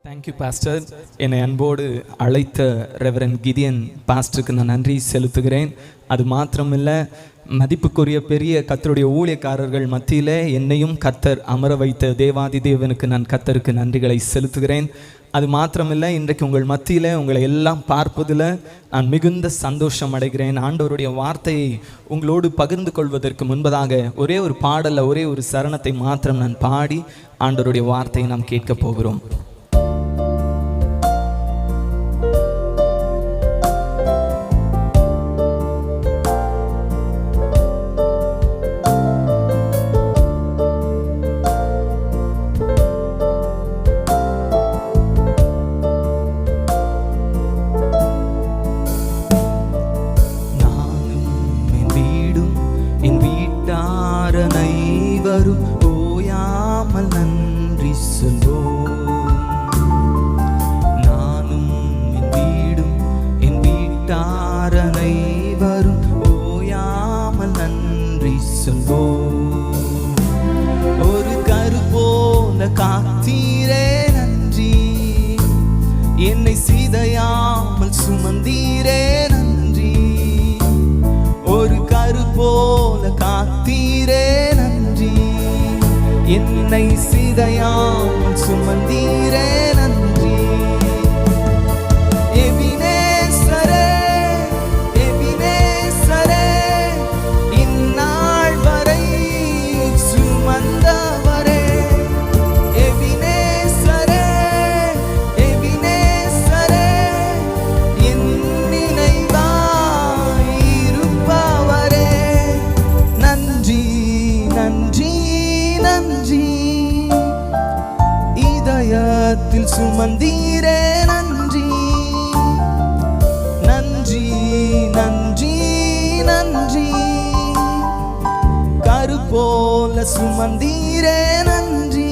Thank you pastor. என்னை அன்போடு அழைத்த ரெவரண்ட் கிதியன் பாஸ்டருக்கு நான் நன்றி செலுத்துகிறேன். அது மாத்திரமில்லை, மதிப்புக்குரிய பெரிய கர்த்தருடைய ஊழியக்காரர்கள் மத்தியில் என்னையும் கர்த்தர் அமர வைத்த தேவாதி தேவனுக்கு நான் கர்த்தருக்கு நன்றிகளை செலுத்துகிறேன். அது மாத்திரமில்லை, இன்றைக்கு உங்கள் மத்தியில் உங்களை எல்லாம் பார்ப்பதில் நான் மிகுந்த சந்தோஷம் அடைகிறேன். ஆண்டவருடைய வார்த்தையை உங்களோடு பகிர்ந்து கொள்வதற்கு முன்பதாக ஒரே ஒரு பாடலில் ஒரே ஒரு சரணத்தை மாத்திரம் நான் பாடி ஆண்டவருடைய வார்த்தையை நாம் கேட்க போகிறோம். ஓயாமல் நன்றி சொல்வோம். நானும் என் வீடும் என் வீட்டார் அனைவரும் ஓயாமல் நன்றி சொல்வோம். ஒரு கரு போல காத்தீரே நன்றி, என்னை சிதையாமல் சுமந்தீரே நன்றி. ஒரு கரு போல காத்தீரே நன்றி, என்னை சிதையாமல் சுமந்தீரே நன்றி. எபினேசரே எபினேசரே, இந்நாள் வரை சுமந்தவரே. எபினேசரே எபினேசரே, என் நினைவாய் இருப்பவரே. நன்றி நன்றி நன்றி, இதயத்தில் சுமந்தீரே நன்றி. நன்றி நன்றி நன்றி, கரு போல சுமந்தீரே நன்றி.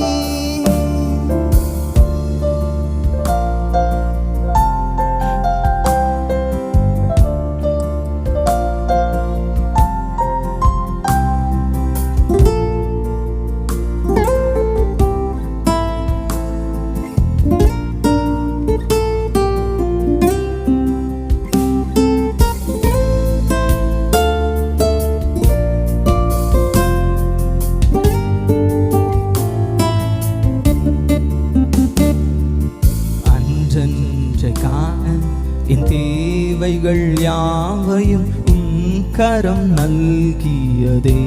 என் தேவைகள் யாவையும் உம் கரம் நல்கியதே.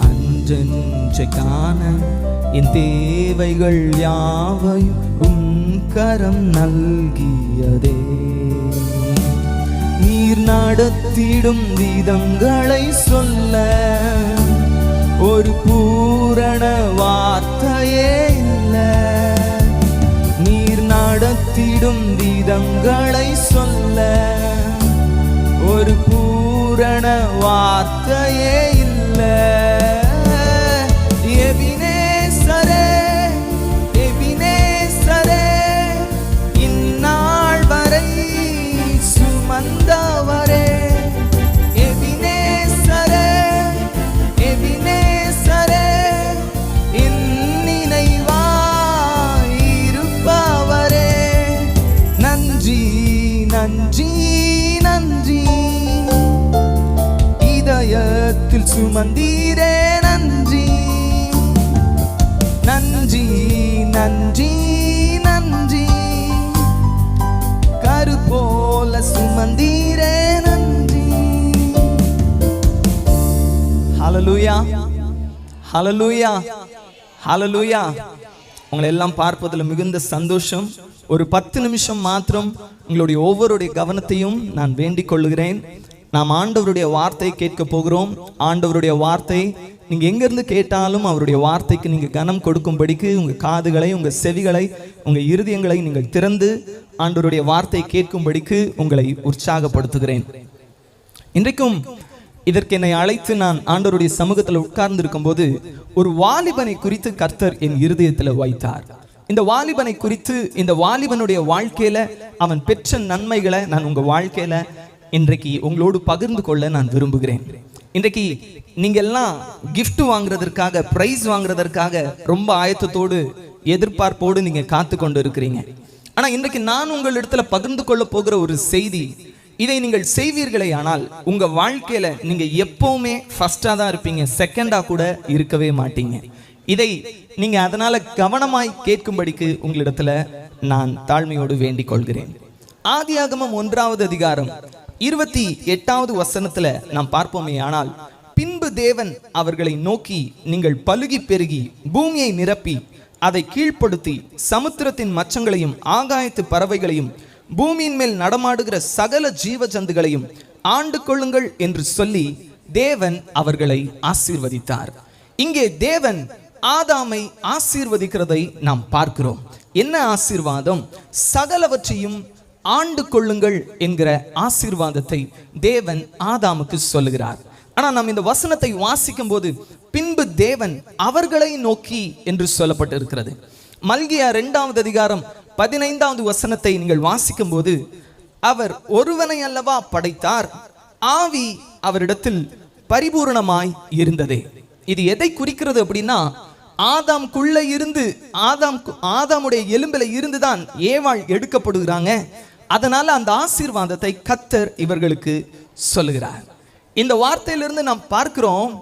அன்றென்றை காண என் தேவைகள் யாவையும் உம் கரம் நல்கியதே. நீர் நடத்திடும் விதங்களை சொல்ல ஒரு பூரண வார்த்தையே இல்லை. நீர் நடத்திடும் விதங்களை சொல்ல ஒரு பூரண வார்த்தையே இல்லை. எபினேசரே எபினேசரே, இந்நாள் வரை சுமந்தவரே. எபினேசரே எபினேசரே, என் நினைவாய் இருப்பவரே. நன்றி நன்றி நன்றி, இதயத்தில் சுமந்தீரே நன்றி. நன்றி நன்றி நன்றி, கரு போல சுமந்தீரே நன்றி. ஹல்லேலூயா ஹல்லேலூயா ஹல்லேலூயா. உங்களை எல்லாம் பார்ப்பதில் மிகுந்த சந்தோஷம். ஒரு 10 நிமிஷம் மாத்திரம் உங்களுடைய ஒவ்வொருடைய கவனத்தையும் நான் வேண்டிக் கொள்ளுகிறேன். நாம் ஆண்டவருடைய வார்த்தை கேட்க போகிறோம். ஆண்டவருடைய வார்த்தை நீங்க எங்கிருந்து கேட்டாலும் அவருடைய வார்த்தைக்கு நீங்க கனம் கொடுக்கும்படிக்கு உங்க காதுகளை, உங்க செவிகளை, உங்க இருதயங்களை நீங்கள் திறந்து ஆண்டவருடைய வார்த்தை கேட்கும்படிக்கு உங்களை உற்சாகப்படுத்துகிறேன். இன்றைக்கும் இதற்கு என்னை அழைத்து நான் ஆண்டவருடைய சமூகத்தில் உட்கார்ந்து இருக்கும் போது ஒரு வாலிபனை குறித்து கர்த்தர் என் இருதயத்தில் வைத்தார். இந்த வாலிபனை குறித்து, இந்த வாலிபனுடைய வாழ்க்கையில அவன் பெற்ற நன்மைகளை நான் உங்க வாழ்க்கையில இன்றைக்கு உங்களோடு பகிர்ந்து கொள்ள நான் விரும்புகிறேன். இன்றைக்கு நீங்க எல்லாம் gift வாங்குறதற்காக, பிரைஸ் வாங்குறதற்காக ரொம்ப ஆயத்தத்தோடு எதிர்பார்ப்போடு நீங்க காத்து கொண்டு இருக்கிறீங்க. ஆனா இன்றைக்கு நான் உங்களிடத்துல பகிர்ந்து கொள்ள போகிற ஒரு செய்தி, இதை நீங்கள் செய்வீர்களே ஆனால் உங்க வாழ்க்கையில நீங்க எப்பவுமே ஃபர்ஸ்டா தான் இருப்பீங்க, செகண்டா கூட இருக்கவே மாட்டீங்க. இதை நீங்க அதனால கவனமாய் கேட்கும்படிக்கு உங்களிடத்துல நான் தாழ்மையோடு வேண்டிக் கொள்கிறேன். ஆதியாகமம் 1வது அதிகாரம் 28வது வசனத்துல நாம் பார்ப்போமே ஆனால், பின்பு தேவன் அவர்களை நோக்கி, நீங்கள் பலுகி பெருகி பூமியை நிரப்பி அதை கீழ்ப்படுத்தி சமுத்திரத்தின் மச்சங்களையும் ஆகாயத்து பறவைகளையும் பூமியின் மேல் நடமாடுகிற சகல ஜீவ ஜந்துகளையும் ஆண்டு கொள்ளுங்கள் என்று சொல்லி தேவன் அவர்களை ஆசீர்வதித்தார். இங்கே தேவன் ஆதாமை ஆசீர்வதிக்கிறதை நாம் பார்க்கிறோம். என்ன ஆசீர்வாதம்? சகலவற்றையும் ஆண்டு கொள்ளுங்கள் என்கிற ஆசீர்வாதத்தை தேவன் ஆதாமுக்கு சொல்லுகிறார். ஆனா நாம் இந்த வசனத்தை வாசிக்கும் போது பின்பு தேவன் அவர்களை நோக்கி என்று சொல்லப்பட்டிருக்கிறது. மல்கியா 2வது அதிகாரம் 15வது வசனத்தை நீங்கள் வாசிக்கும் போது, அவர் ஒருவனை அல்லவா படைத்தார், ஆவி அவரிடத்தில் பரிபூரணமாய் இருந்ததே. இது எதை குறிக்கிறது அப்படின்னா, ஆதாம்குள்ள இருந்து ஆதாமுடைய எலும்பில இருந்துதான் ஏவாள் எடுக்கப்படுகிறாங்க. அதனால அந்த ஆசீர்வாதத்தை கர்த்தர் இவர்களுக்கு சொல்லுகிறார். இந்த வார்த்தையிலிருந்து நாம் பார்க்கிறோம்,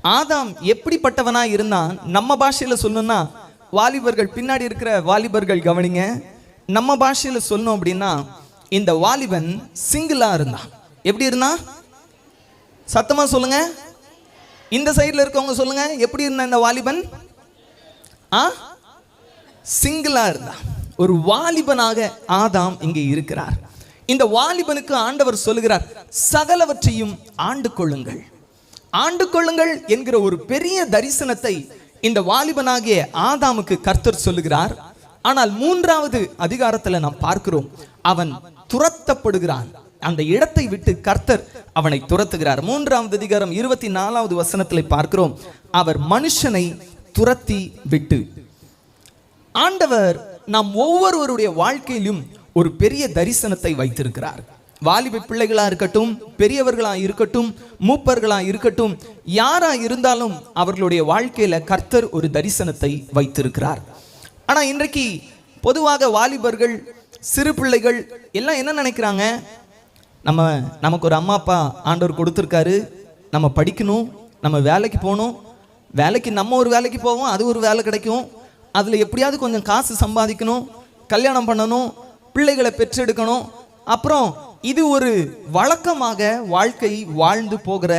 ஆதாம் எப்படிப்பட்டவனா இருந்தான். நம்ம பாஷையில சொல்லணும்னா, வாலிபர்கள் பின்னாடி இருக்கிற வாலிபர்கள் கவனிங்க, நம்ம பாஷையில சொல்லணும் அப்படின்னா, இந்த வாலிபன் சிங்கிளா இருந்தான். எப்படி இருந்தான்? சத்தமா சொல்லுங்க. இந்த சைடுல இருக்கவங்க சொல்லுங்க, எப்படி இருந்தா இந்த வாலிபன்? சிங்கிளா இருந்தான். ஒரு வாலிபனாக ஆதாம் இங்கே இருக்கிறார். இந்த வாலிபனுக்கு ஆண்டவர் சொல்லுகிறார், சகலவற்றையும் ஆண்டு கொள்ளுங்கள். ஆண்டு கொள்ளுங்கள் என்கிற ஒரு பெரிய தரிசனத்தை இந்த வாலிபனாகிய ஆதாமுக்கு கர்த்தர் சொல்லுகிறார். ஆனால் 3வது அதிகாரத்தில் நாம் பார்க்கிறோம், அவன் துரத்தப்படுகிறான். அந்த இடத்தை விட்டு கர்த்தர் அவனை துரத்துகிறார். 3வது அதிகாரம் 24வது வசனத்தில் பார்க்கிறோம், அவர் மனுஷனை துரத்தி விட்டு. ஆண்டவர் நாம் ஒவ்வொருவருடைய வாழ்க்கையிலும் ஒரு பெரிய தரிசனத்தை வைத்திருக்கிறார். வாலிப பிள்ளைகளா இருக்கட்டும், பெரியவர்களா இருக்கட்டும், மூப்பர்களா இருக்கட்டும், யாரா இருந்தாலும் அவர்களுடைய வாழ்க்கையில கர்த்தர் ஒரு தரிசனத்தை வைத்திருக்கிறார். ஆனா இன்றைக்கு பொதுவாக வாலிபர்கள், சிறு பிள்ளைகள் எல்லாம் என்ன நினைக்கிறாங்க, நமக்கு ஒரு அம்மா அப்பா ஆண்டவர் கொடுத்துருக்காரு, நம்ம படிக்கணும், நம்ம வேலைக்கு போகணும், வேலைக்கு நம்ம ஒரு வேலைக்கு போவோம், அது ஒரு வேலை கிடைக்கும், அதில் எப்படியாவது கொஞ்சம் காசு சம்பாதிக்கணும், கல்யாணம் பண்ணணும், பிள்ளைகளை பெற்றெடுக்கணும், அப்புறம் இது ஒரு வழக்கமாக வாழ்க்கை வாழ்ந்து போகிற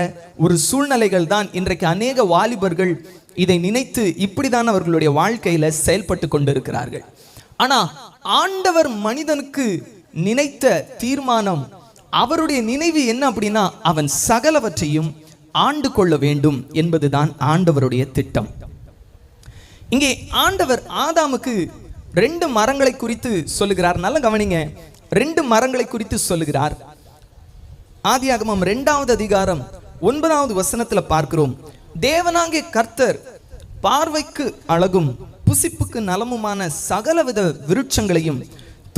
ஒரு சூழ்நிலைகள் தான் இன்றைக்கு அநேக வாலிபர்கள் இதை நினைத்து இப்படிதான் அவர்களுடைய வாழ்க்கையில செயல்பட்டு கொண்டிருக்கிறார்கள். ஆனா ஆண்டவர் மனிதனுக்கு நினைத்த தீர்மானம், அவருடைய நினைவு என்ன அப்படின்னா, அவன் சகலவற்றையும் ஆண்டு கொள்ள வேண்டும் என்பதுதான் ஆண்டவருடைய திட்டம். இங்கே ஆண்டவர் ஆதாமுக்கு 2 மரங்களை குறித்து சொல்லுகிறார். நல்ல கவனிங்க, 2 மரங்களை குறித்து சொல்லுகிறார். ஆதியாகமம் 2வது அதிகாரம் 9வது வசனத்துல பார்க்கிறோம், தேவனாகிய கர்த்தர் பார்வைக்கு அழகும் புசிப்புக்கு நலமுமான சகலவித விருட்சங்களையும்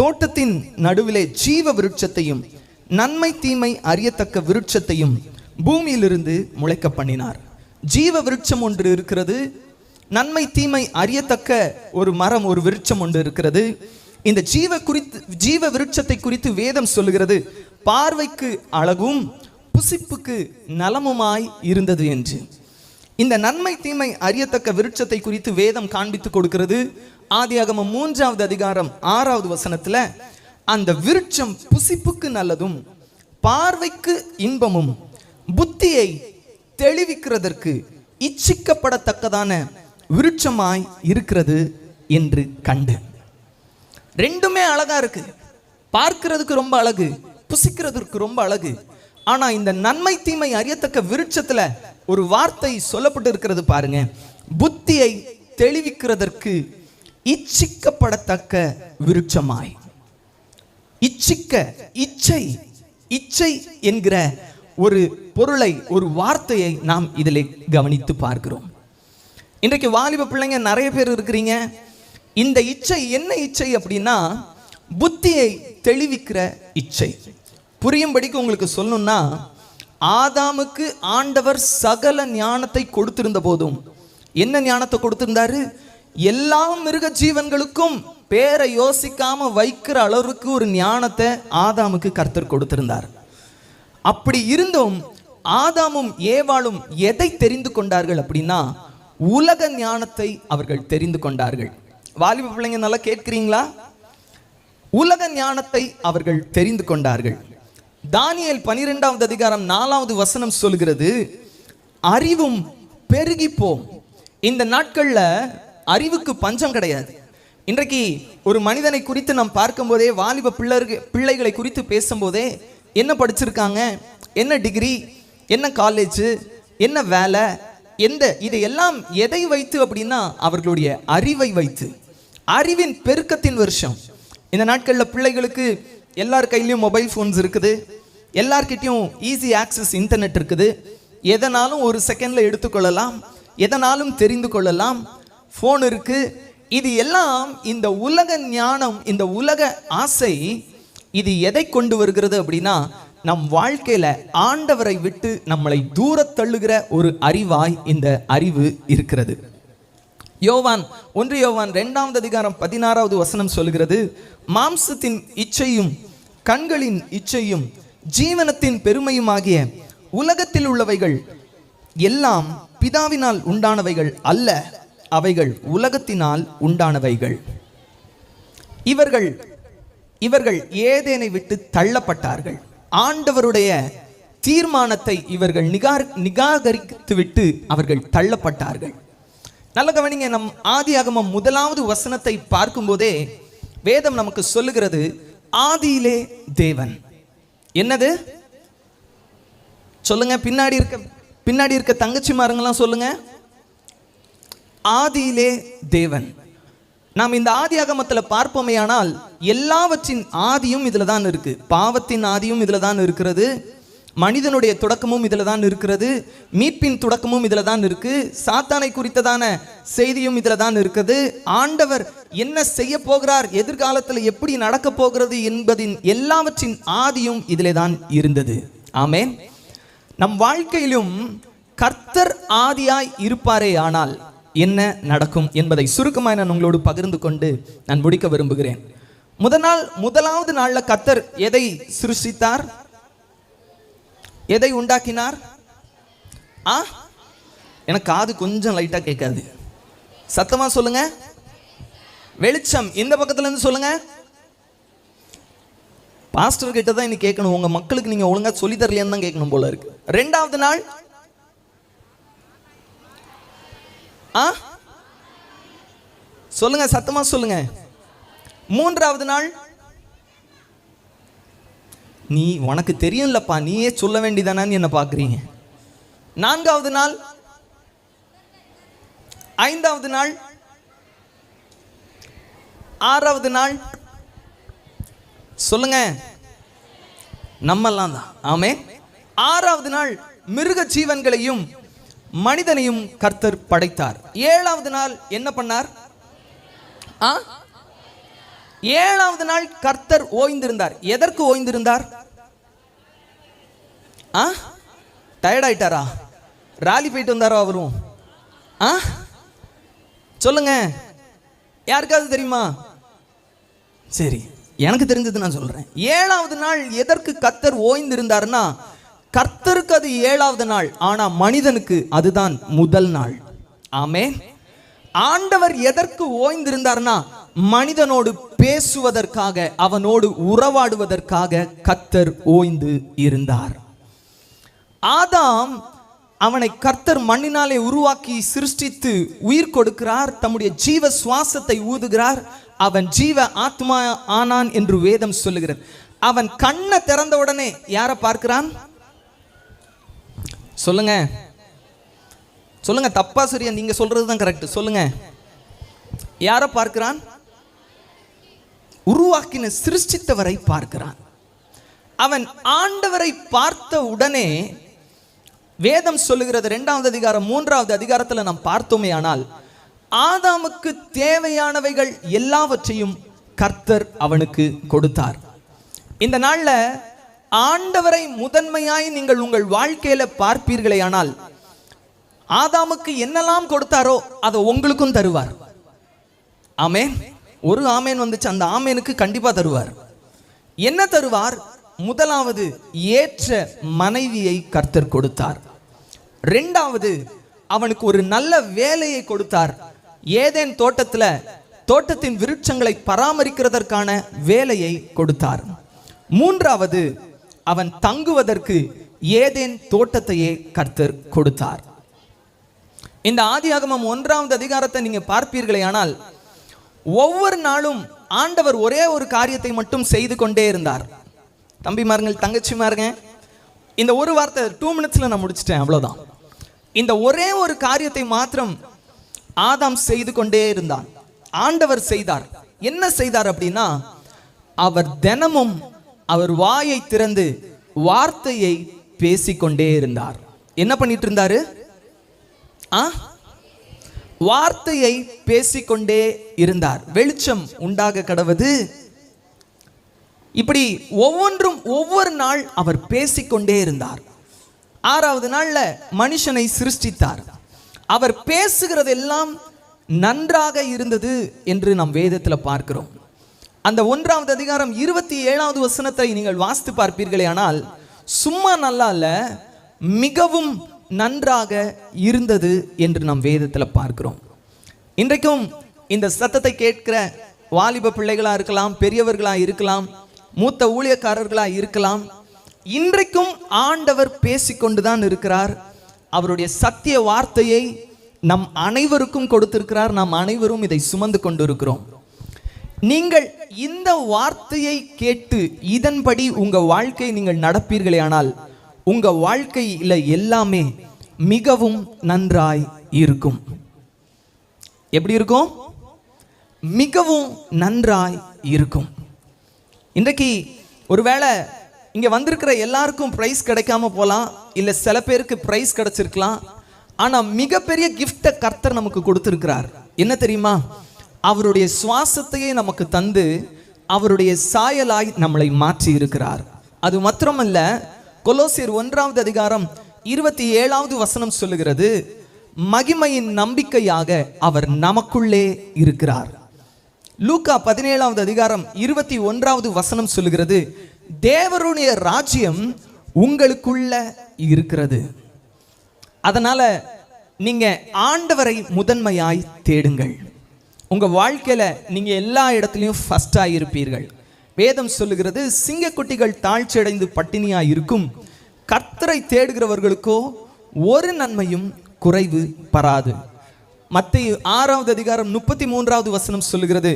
தோட்டத்தின் நடுவிலே ஜீவ விருட்சத்தையும் நன்மை தீமை அறியத்தக்க விருட்சத்தையும் பூமியிலிருந்து முளைக்க பண்ணினார். ஜீவ விருட்சம் ஒன்று இருக்கிறது, நன்மை தீமை அறியத்தக்க ஒரு மரம், ஒரு விருட்சம் ஒன்று இருக்கிறது. இந்த ஜீவ விருட்சத்தை குறித்து வேதம் சொல்லுகிறது, பார்வைக்கு அழகும் புசிப்புக்கு நலமுமாய் இருந்தது என்று. இந்த நன்மை தீமை அறியத்தக்க விருட்சத்தை குறித்து வேதம் காண்பித்து கொடுக்கிறது. ஆதியாகமம் 3வது அதிகாரம் 6வது வசனத்துல, அந்த விருட்சம் புசிப்புக்கு நல்லதும் பார்வைக்கு இன்பமும் புத்தியை தெளிவிக்கிறதற்கு இச்சிக்கப்படத்தக்கதான விருட்சமாய் இருக்கிறது என்று கண்டு. 2மே அழகா இருக்கு, பார்க்கிறதுக்கு ரொம்ப அழகு, புசிக்கிறதுக்கு ரொம்ப அழகு. ஆனா இந்த நன்மை தீமை அறியத்தக்க விருட்சத்துல ஒரு வார்த்தை சொல்லப்பட்டு இருக்கிறது பாருங்க, புத்தியை தெளிவிக்கிறதற்கு இச்சிக்கப்படத்தக்க விருட்சமாய். இச்சை என்கிற ஒரு பொருளை, ஒரு வார்த்தையை நாம் இதில் கவனித்து பார்க்கிறோம். இன்றைக்கு வாலிப பிள்ளைங்க நிறைய பேர் இருக்கிறீங்க. இந்த இச்சை என்ன இச்சை அப்படின்னா, புத்தியை தெளிவிக்கிற இச்சை. புரியும்படிக்கு உங்களுக்கு சொல்லணும்னா, ஆதாமுக்கு ஆண்டவர் சகல ஞானத்தை கொடுத்திருந்த போதும் என்ன ஞானத்தை கொடுத்திருந்தாரு? எல்லா மிருக ஜீவன்களுக்கும் பேரை யோசிக்காம வைக்கிற அளவுக்கு ஒரு ஞானத்தை ஆதாமுக்கு கர்த்தர் கொடுத்திருந்தார். அப்படி இருந்தும் ஆதாமும் ஏவாளும் எதை தெரிந்து கொண்டார்கள் அப்படின்னா, உலக ஞானத்தை அவர்கள் தெரிந்து கொண்டார்கள். வாலிப பிள்ளைங்க நல்லா கேட்கிறீங்களா? உலக ஞானத்தை அவர்கள் தெரிந்து கொண்டார்கள். தானியேல் 12வது அதிகாரம் 4வது வசனம் சொல்கிறது, அறிவும் பெருகிப்போம். இந்த நாட்கள்ல அறிவுக்கு பஞ்சம் கிடையாது. இன்றைக்கு ஒரு மனிதனை குறித்து நாம் பார்க்கும்போதே, வாலிப பிள்ளைகளை குறித்து பேசும்போதே, என்ன படிச்சிருக்காங்க, என்ன டிகிரி, என்ன காலேஜ், என்ன வேலை, இதையெல்லாம் எதை வைத்து அப்படின்னா அவர்களுடைய அறிவை வைத்து. அறிவின் பெருக்கத்தின் வருஷம். இந்த நாட்களில் பிள்ளைகளுக்கு எல்லார் கையிலையும் மொபைல் ஃபோன்ஸ் இருக்குது, எல்லார்கிட்டையும் ஈஸி ஆக்சஸ் இன்டர்நெட் இருக்குது. எதனாலும் ஒரு செகண்டில் எடுத்துக்கொள்ளலாம், எதனாலும் தெரிந்து கொள்ளலாம், ஃபோன் இருக்கு. இது எல்லாம் இந்த உலக ஞானம், இந்த உலக ஆசை, இது எதை கொண்டு வருகிறது அப்படின்னா, நம் வாழ்க்கையில ஆண்டவரை விட்டு நம்மளை தூர தள்ளுகிற ஒரு அறிவாய் இந்த அறிவு இருக்கிறது. யோவான் 1 யோவான் 2வது அதிகாரம் 16வது வசனம் சொல்கிறது, மாம்சத்தின் இச்சையும் கண்களின் இச்சையும் ஜீவனத்தின் பெருமையுமாகிய உலகத்தில் உள்ளவைகள் எல்லாம் பிதாவினால் உண்டானவைகள் அல்ல, அவைகள் உலகத்தினால் உண்டானவைகள். இவர்கள் ஏதேனை விட்டு தள்ளப்பட்டார்கள். ஆண்டவருடைய தீர்மானத்தை இவர்கள் நிராகரித்து விட்டு அவர்கள் தள்ளப்பட்டார்கள். நல்ல கவனிங்க, நம் ஆதியாகமம் 1வது வசனத்தை பார்க்கும் போதே வேதம் நமக்கு சொல்லுகிறது, ஆதியிலே தேவன். என்னது சொல்லுங்க? பின்னாடி இருக்க தங்கச்சிமாருங்கெல்லாம் சொல்லுங்க. ஆதியிலே தேவன். நாம் இந்த ஆதியாகமத்தில் பார்ப்போமே ஆனால் எல்லாவற்றின் ஆதியும் இதுல தான் இருக்கு. பாவத்தின் ஆதியும் இதுல தான் இருக்கிறது, மனிதனுடைய தொடக்கமும் இதுல தான் இருக்கிறது, மீட்பின் தொடக்கமும் இதுல தான் இருக்கு, சாத்தானை குறித்ததான செய்தியும் இதுல தான் இருக்குது, ஆண்டவர் என்ன செய்ய போகிறார், எதிர்காலத்தில் எப்படி நடக்க போகிறது என்பதின் எல்லாவற்றின் ஆதியும் இதிலே தான் இருந்தது. ஆமென். நம் வாழ்க்கையிலும் கர்த்தர் ஆதியாய் இருப்பாரே ஆனால் என்ன நடக்கும் என்பதை சுருக்கமாக நான் உங்களோடு பகிர்ந்து கொண்டு நான் முடிக்க விரும்புகிறேன். முதலாவது நாள்ல கர்த்தர் எதை சிருஷ்டித்தார், எதை உண்டாக்கினார்? எனக்கு காது கொஞ்சம் லைட்டா கேட்காது, சத்தமா சொல்லுங்க. வெளிச்சம். இந்த பக்கத்துல இருந்து சொல்லுங்க. பாஸ்டர் கிட்ட தான் இன்னைக்கு கேட்கணும், உங்க மக்களுக்கு நீங்க ஒழுங்கா சொல்லி தரலையான்னு தான் கேட்கணும் போல இருக்கு. 2வது நாள் சொல்லுங்க, சத்தமா சொல்லுங்க. 3வது நாள் நீ உனக்கு தெரியும்லப்பா, நீயே சொல்ல வேண்டியதானு என்ன பாக்குறீங்க. 4வது நாள், 5வது நாள், 6வது நாள் சொல்லுங்க. நம்மெல்லாம் தான். ஆமே. 6வது நாள் மிருக ஜீவன்களையும் மனிதனையும் கர்த்தர் படைத்தார். 7வது நாள் என்ன பண்ணார்? 7வது நாள் கர்த்தர் ஓய்ந்திருந்தார். எதற்கு ஓய்ந்திருந்தார்? டயர்ட் ஆயிட்டாரா? ராலி போயிட்டு வந்தாரோ அவரும்? சொல்லுங்க, யாருக்காவது தெரியுமா? சரி, எனக்கு தெரிஞ்சது நான் சொல்றேன். 7வது நாள் எதற்கு கர்த்தர் ஓய்ந்திருந்தார்னா, கர்த்தருக்கு அது 7வது நாள், ஆனா மனிதனுக்கு அதுதான் முதல் நாள். ஆமென். ஆண்டவர் எதற்கு ஓய்ந்திருந்தார்னா, மனிதனோடு பேசுவதற்காக, அவனோடு உறவாடுவதற்காக கர்த்தர் ஓய்ந்து இருந்தார். ஆதாம், அவனை கர்த்தர் மண்ணினாலே உருவாக்கி சிருஷ்டித்து உயிர் கொடுக்கிறார், தம்முடைய ஜீவ சுவாசத்தை ஊதுகிறார், அவன் ஜீவ ஆத்மா ஆனான் என்று வேதம் சொல்லுகிறது. அவன் கண்ணை திறந்த உடனே யாரை பார்க்கிறான்? சொல்லுங்க, சொல்லுங்க. தப்பா சரியா? நீங்க சொல்றதுதான் கரெக்ட். சொல்லுங்க, யாரை பார்க்கிறான்? உருவாக்கின சிருஷ்டித்தவரை பார்க்கிறான். அவன் ஆண்டவரை பார்த்த உடனே வேதம் சொல்லுகிறது, 2வது அதிகாரம் 3வது அதிகாரத்தில் நாம் பார்த்தோமே ஆனால், ஆதாமுக்கு தேவையானவைகள் எல்லாவற்றையும் கர்த்தர் அவனுக்கு கொடுத்தார். இந்த நாள்ல ஆண்டவரை முதன்மையாய் நீங்கள் உங்கள் வாழ்க்கையில பார்ப்பீர்களே ஆனால், ஆதாமுக்கு என்னெல்லாம் கொடுத்தாரோ அதை உங்களுக்கும் தருவார். ஆமேன். ஒரு ஆமேன் வந்துச்சு. அந்த ஆமேனுக்கு கண்டிப்பா தருவார். என்ன தருவார்? முதலாவது, ஏற்ற மனைவியை கர்த்தர் கொடுத்தார். இரண்டாவது, அவனுக்கு ஒரு நல்ல வேலையை கொடுத்தார். ஏதேன் தோட்டத்தின் விருட்சங்களை பராமரிக்கிறதற்கான வேலையை கொடுத்தார். மூன்றாவது, அவன் தங்குவதற்கு ஏதேன் தோட்டத்தையே கர்த்தர் கொடுத்தார். இந்த ஆதியாகமம் 1வது அதிகாரத்தை நீங்க பார்ப்பீர்களே ஆனால், ஒவ்வொரு நாளும் ஆண்டவர் ஒரே ஒரு காரியத்தை மட்டும் செய்து கொண்டே இருந்தார். தம்பிமார்கள், தங்கச்சிமாருங்க, இந்த ஒரு வார்த்தை 2 minutesல நான் முடிச்சிட்டேன், அவ்வளவுதான். இந்த ஒரே ஒரு காரியத்தை மாத்திரம் ஆதாம் செய்து கொண்டே இருந்தான். ஆண்டவர் செய்தார். என்ன செய்தார் அப்படின்னா, அவர் தினமும் அவர் வாயை திறந்து வார்த்தையை பேசிக்கொண்டே இருந்தார். என்ன பண்ணிட்டு இருந்தாரு? வார்த்தையை பேசிக்கொண்டே இருந்தார். வெளிச்சம் உண்டாக கடவது, இப்படி ஒவ்வொரு நாள் அவர் பேசிக்கொண்டே இருந்தார். 6வது நாள்ல மனுஷனை சிருஷ்டித்தார். அவர் பேசுகிறதெல்லாம் நன்றாக இருந்தது என்று நாம் வேதத்தில் பார்க்கிறோம். அந்த 1வது அதிகாரம் 27வது வசனத்தை நீங்கள் வாசித்து பார்ப்பீர்களே ஆனால், சும்மா நல்லா இல்ல, மிகவும் நன்றாக இருந்தது என்று நாம் வேதத்தில் பார்க்கிறோம். இன்றைக்கும் இந்த சத்தத்தை கேட்கிற வாலிப பிள்ளைகளா இருக்கலாம், பெரியவர்களா இருக்கலாம், மூத்த ஊழியக்காரர்களா இருக்கலாம், இன்றைக்கும் ஆண்டவர் பேசிக்கொண்டுதான் இருக்கிறார். அவருடைய சத்திய வார்த்தையை நம் அனைவருக்கும் கொடுத்திருக்கிறார். நாம் அனைவரும் இதை சுமந்து கொண்டிருக்கிறோம். நீங்கள் இந்த வார்த்தையை கேட்டு இதன்படி உங்க வாழ்க்கையை நீங்கள் நடப்பீர்களே ஆனால், உங்க வாழ்க்கையில எல்லாமே மிகவும் நன்றாய் இருக்கும். எப்படி இருக்கும்? மிகவும் நன்றாய் இருக்கும். இன்றைக்கு ஒருவேளை இங்க வந்திருக்கிற எல்லாருக்கும் பிரைஸ் கிடைக்காம போலாம், இல்ல சில பேருக்கு பிரைஸ் கிடைச்சிருக்கலாம். ஆனா மிகப்பெரிய கிஃப்டை கர்த்தர் நமக்கு கொடுத்திருக்கிறார். என்ன தெரியுமா? அவருடைய சுவாசத்தையே நமக்கு தந்து அவருடைய சாயலாய் நம்மளை மாற்றி இருக்கிறார். அது மாத்திரமல்ல, கொலோசியர் 1வது அதிகாரம் 27வது வசனம் சொல்லுகிறது, மகிமையின் நம்பிக்கையாக அவர் நமக்குள்ளே இருக்கிறார். லூக்கா 17வது அதிகாரம் 21வது வசனம் சொல்லுகிறது, தேவருடைய ராஜ்யம் உங்களுக்குள்ள இருக்கிறது. அதனால நீங்க ஆண்டவரை முதன்மையாய் தேடுங்கள். உங்க வாழ்க்கையில நீங்க எல்லா இடத்துலையும் ஃபர்ஸ்டா இருப்பீர்கள். வேதம் சொல்லுகிறது, சிங்கக்குட்டிகள் தாழ்ச்சி அடைந்து பட்டினியா இருக்கும், கர்த்தரை தேடுகிறவர்களுக்கோ ஒரு நன்மையும் குறைவு பராது. மத்தேயு 6வது அதிகாரம் 33வது வசனம் சொல்லுகிறது,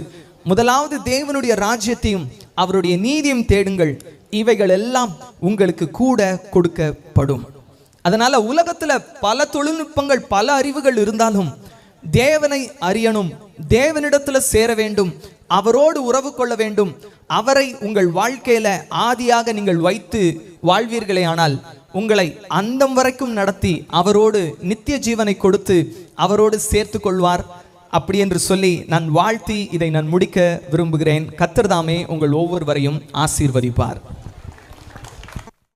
முதலாவது தேவனுடைய ராஜ்யத்தையும் அவருடைய நீதியும் தேடுங்கள், இவைகள் எல்லாம் உங்களுக்கு கூட கொடுக்கப்படும். அதனால உலகத்துல பல தொழில்நுட்பங்கள், பல அறிவுகள் இருந்தாலும் தேவனை அறியணும், தேவனிடத்துல சேர வேண்டும், அவரோடு உறவு கொள்ள வேண்டும். அவரை உங்கள் வாழ்க்கையில ஆதியாக நீங்கள் வைத்து வாழ்வீர்களே ஆனால், உங்களை அந்தம் வரைக்கும் நடத்தி அவரோடு நித்திய ஜீவனை கொடுத்து அவரோடு சேர்த்து கொள்வார். அப்படி என்று சொல்லி நான் வாழ்த்தி இதை நான் முடிக்க விரும்புகிறேன். கர்த்தர் தாமே உங்கள் ஒவ்வொருவரையும் ஆசீர்வதிப்பார்.